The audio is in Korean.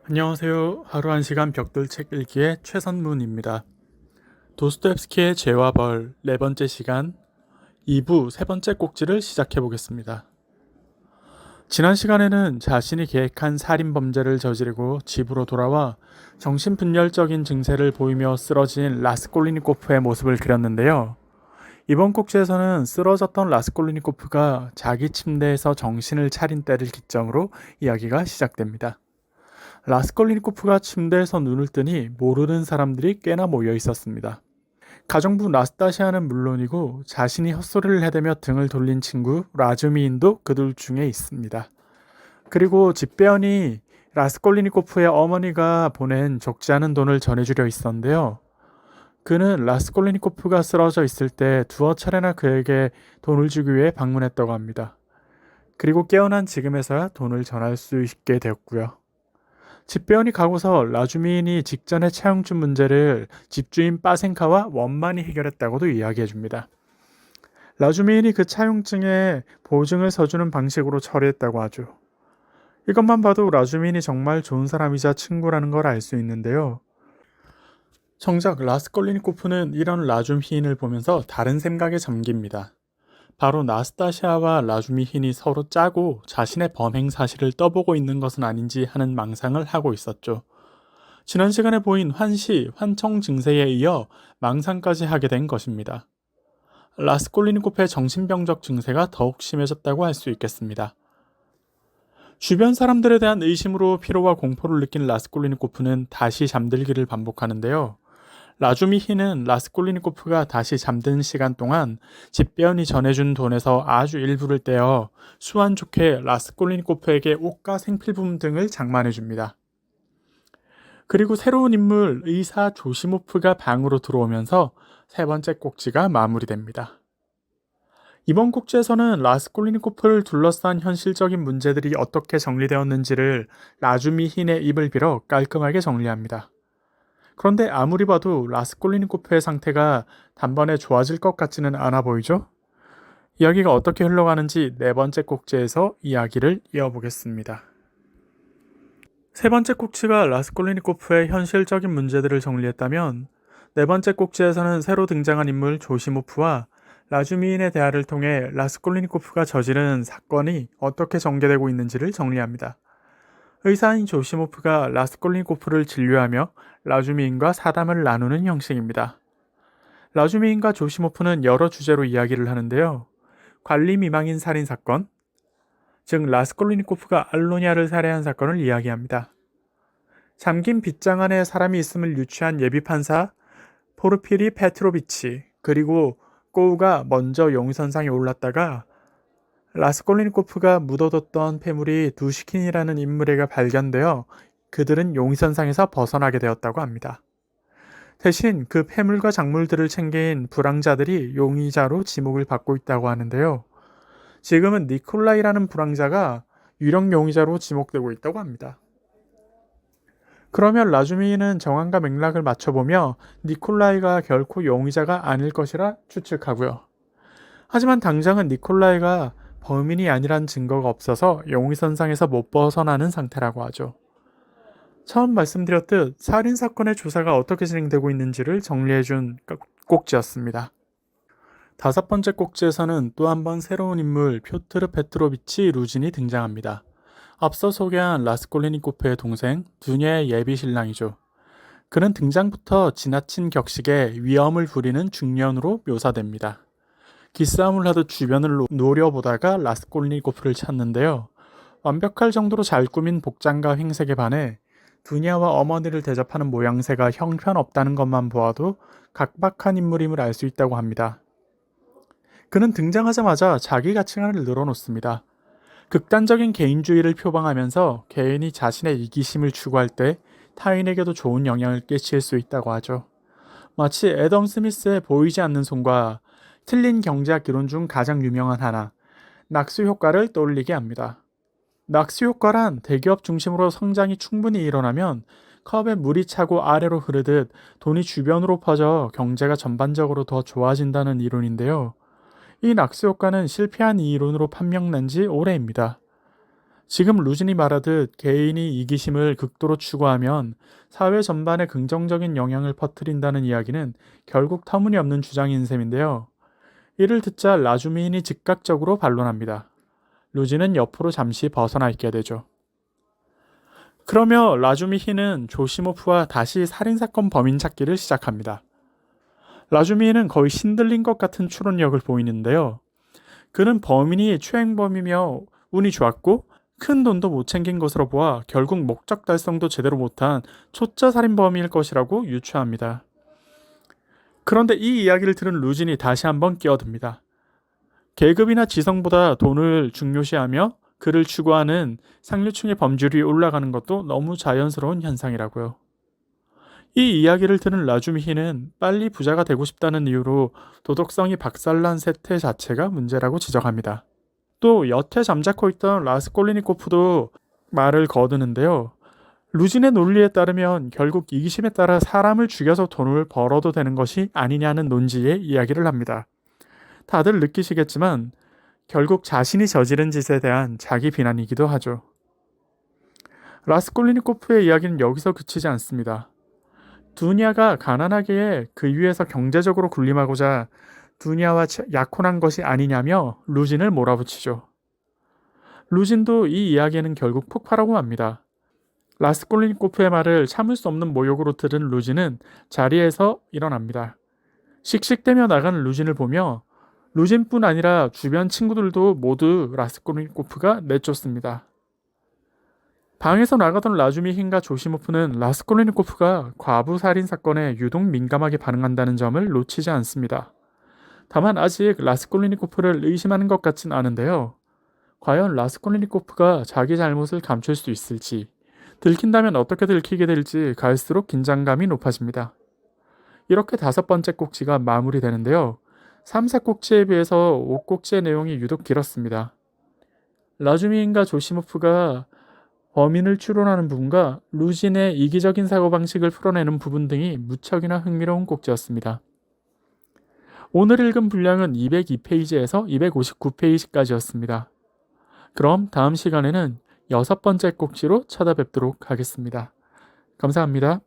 안녕하세요. 하루 1시간 벽돌책 읽기의 최선문입니다. 도스토옙스키의 죄와 벌 네 번째 시간 2부 세 번째 꼭지를 시작해 보겠습니다. 지난 시간에는 자신이 계획한 살인 범죄를 저지르고 집으로 돌아와 정신분열적인 증세를 보이며 쓰러진 라스콜리니코프의 모습을 그렸는데요. 이번 꼭지에서는 쓰러졌던 라스콜리니코프가 자기 침대에서 정신을 차린 때를 기점으로 이야기가 시작됩니다. 라스콜리니코프가 침대에서 눈을 뜨니 모르는 사람들이 꽤나 모여 있었습니다. 가정부 나스타시아는 물론이고 자신이 헛소리를 해대며 등을 돌린 친구 라즈미인도 그들 중에 있습니다. 그리고 집배원이 라스콜리니코프의 어머니가 보낸 적지 않은 돈을 전해주려 있었는데요. 그는 라스콜리니코프가 쓰러져 있을 때 두어 차례나 그에게 돈을 주기 위해 방문했다고 합니다. 그리고 깨어난 지금에서야 돈을 전할 수 있게 되었고요. 집배원이 가고서 라주미인이 직전에 차용증 문제를 집주인 빠센카와 원만히 해결했다고도 이야기해줍니다. 라주미인이 그 차용증에 보증을 서주는 방식으로 처리했다고 하죠. 이것만 봐도 라주미인이 정말 좋은 사람이자 친구라는 걸 알 수 있는데요. 정작 라스콜리니코프는 이런 라주미인을 보면서 다른 생각에 잠깁니다. 바로 나스타시아와 라주미힌이 서로 짜고 자신의 범행 사실을 떠보고 있는 것은 아닌지 하는 망상을 하고 있었죠. 지난 시간에 보인 환시, 환청 증세에 이어 망상까지 하게 된 것입니다. 라스콜리니코프의 정신병적 증세가 더욱 심해졌다고 할 수 있겠습니다. 주변 사람들에 대한 의심으로 피로와 공포를 느낀 라스콜리니코프는 다시 잠들기를 반복하는데요. 라주미히는 라스콜리니코프가 다시 잠든 시간 동안 집배원이 전해준 돈에서 아주 일부를 떼어 수완 좋게 라스콜리니코프에게 옷과 생필품 등을 장만해줍니다. 그리고 새로운 인물 의사 조시모프가 방으로 들어오면서 세 번째 꼭지가 마무리됩니다. 이번 꼭지에서는 라스콜리니코프를 둘러싼 현실적인 문제들이 어떻게 정리되었는지를 라주미힌의 입을 빌어 깔끔하게 정리합니다. 그런데 아무리 봐도 라스콜리니코프의 상태가 단번에 좋아질 것 같지는 않아 보이죠? 이야기가 어떻게 흘러가는지 네 번째 꼭지에서 이야기를 이어보겠습니다. 세 번째 꼭지가 라스콜리니코프의 현실적인 문제들을 정리했다면 네 번째 꼭지에서는 새로 등장한 인물 조시모프와 라주미인의 대화를 통해 라스콜리니코프가 저지른 사건이 어떻게 전개되고 있는지를 정리합니다. 의사인 조시모프가 라스콜리니코프를 진료하며 라주미인과 사담을 나누는 형식입니다. 라주미인과 조시모프는 여러 주제로 이야기를 하는데요. 관리 미망인 살인 사건, 즉 라스콜리니코프가 알로니아를 살해한 사건을 이야기합니다. 잠긴 빗장 안에 사람이 있음을 유추한 예비판사 포르피리 페트로비치, 그리고 꼬우가 먼저 용의선상에 올랐다가 라스콜리니코프가 묻어뒀던 폐물이 두시킨이라는 인물에게 발견되어 그들은 용의선상에서 벗어나게 되었다고 합니다. 대신 그 폐물과 작물들을 챙긴 불황자들이 용의자로 지목을 받고 있다고 하는데요. 지금은 니콜라이라는 불황자가 유력 용의자로 지목되고 있다고 합니다. 그러면 라주미는 정황과 맥락을 맞춰보며 니콜라이가 결코 용의자가 아닐 것이라 추측하고요. 하지만 당장은 니콜라이가 범인이 아니란 증거가 없어서 용의선상에서 못 벗어나는 상태라고 하죠. 처음 말씀드렸듯 살인사건의 조사가 어떻게 진행되고 있는지를 정리해준 꼭지였습니다. 다섯 번째 꼭지에서는 또 한 번 새로운 인물 표트르 페트로비치 루진이 등장합니다. 앞서 소개한 라스콜리니코프의 동생 두냐의 예비 신랑이죠. 그는 등장부터 지나친 격식에 위험을 부리는 중년으로 묘사됩니다. 기싸움을 하듯 주변을 노려보다가 라스콜리니코프를 찾는데요. 완벽할 정도로 잘 꾸민 복장과 횡색에 반해 두냐와 어머니를 대접하는 모양새가 형편없다는 것만 보아도 각박한 인물임을 알 수 있다고 합니다. 그는 등장하자마자 자기 가치관을 늘어놓습니다. 극단적인 개인주의를 표방하면서 개인이 자신의 이기심을 추구할 때 타인에게도 좋은 영향을 끼칠 수 있다고 하죠. 마치 애덤 스미스의 보이지 않는 손과 틀린 경제학 이론 중 가장 유명한 하나, 낙수 효과를 떠올리게 합니다. 낙수 효과란 대기업 중심으로 성장이 충분히 일어나면 컵에 물이 차고 아래로 흐르듯 돈이 주변으로 퍼져 경제가 전반적으로 더 좋아진다는 이론인데요. 이 낙수 효과는 실패한 이 이론으로 판명난 지 오래입니다. 지금 루진이 말하듯 개인이 이기심을 극도로 추구하면 사회 전반에 긍정적인 영향을 퍼뜨린다는 이야기는 결국 터무니없는 주장인 셈인데요. 이를 듣자 라주미인이 즉각적으로 반론합니다. 루진은 옆으로 잠시 벗어나 있게 되죠. 그러며 라주미히는 조시모프와 다시 살인사건 범인 찾기를 시작합니다. 라주미히는 거의 신들린 것 같은 추론력을 보이는데요. 그는 범인이 추행범이며 운이 좋았고 큰 돈도 못 챙긴 것으로 보아 결국 목적 달성도 제대로 못한 초짜 살인범일 것이라고 유추합니다. 그런데 이 이야기를 들은 루진이 다시 한번 끼어듭니다. 계급이나 지성보다 돈을 중요시하며 그를 추구하는 상류층의 범죄율이 올라가는 것도 너무 자연스러운 현상이라고요. 이 이야기를 들은 라주미히는 빨리 부자가 되고 싶다는 이유로 도덕성이 박살난 세태 자체가 문제라고 지적합니다. 또 여태 잠자코 있던 라스콜리니코프도 말을 거두는데요. 루진의 논리에 따르면 결국 이기심에 따라 사람을 죽여서 돈을 벌어도 되는 것이 아니냐는 논지의 이야기를 합니다. 다들 느끼시겠지만 결국 자신이 저지른 짓에 대한 자기 비난이기도 하죠. 라스콜리니코프의 이야기는 여기서 그치지 않습니다. 두냐가 가난하기에 그 위에서 경제적으로 군림하고자 두냐와 약혼한 것이 아니냐며 루진을 몰아붙이죠. 루진도 이 이야기에는 결국 폭발하고 맙니다. 라스콜리니코프의 말을 참을 수 없는 모욕으로 들은 루진은 자리에서 일어납니다. 씩씩대며 나가는 루진을 보며 루진뿐 아니라 주변 친구들도 모두 라스콜리니코프가 내쫓습니다. 방에서 나가던 라주미힌과 조시모프는 라스콜리니코프가 과부 살인 사건에 유독 민감하게 반응한다는 점을 놓치지 않습니다. 다만 아직 라스콜리니코프를 의심하는 것 같진 않은데요. 과연 라스콜리니코프가 자기 잘못을 감출 수 있을지, 들킨다면 어떻게 들키게 될지 갈수록 긴장감이 높아집니다. 이렇게 5번째 꼭지가 마무리되는데요. 3, 4꼭지에 비해서 5꼭지의 내용이 유독 길었습니다. 라주미인과 조시모프가 범인을 추론하는 부분과 루진의 이기적인 사고방식을 풀어내는 부분 등이 무척이나 흥미로운 꼭지였습니다. 오늘 읽은 분량은 202페이지에서 259페이지까지였습니다. 그럼 다음 시간에는 6번째 꼭지로 찾아뵙도록 하겠습니다. 감사합니다.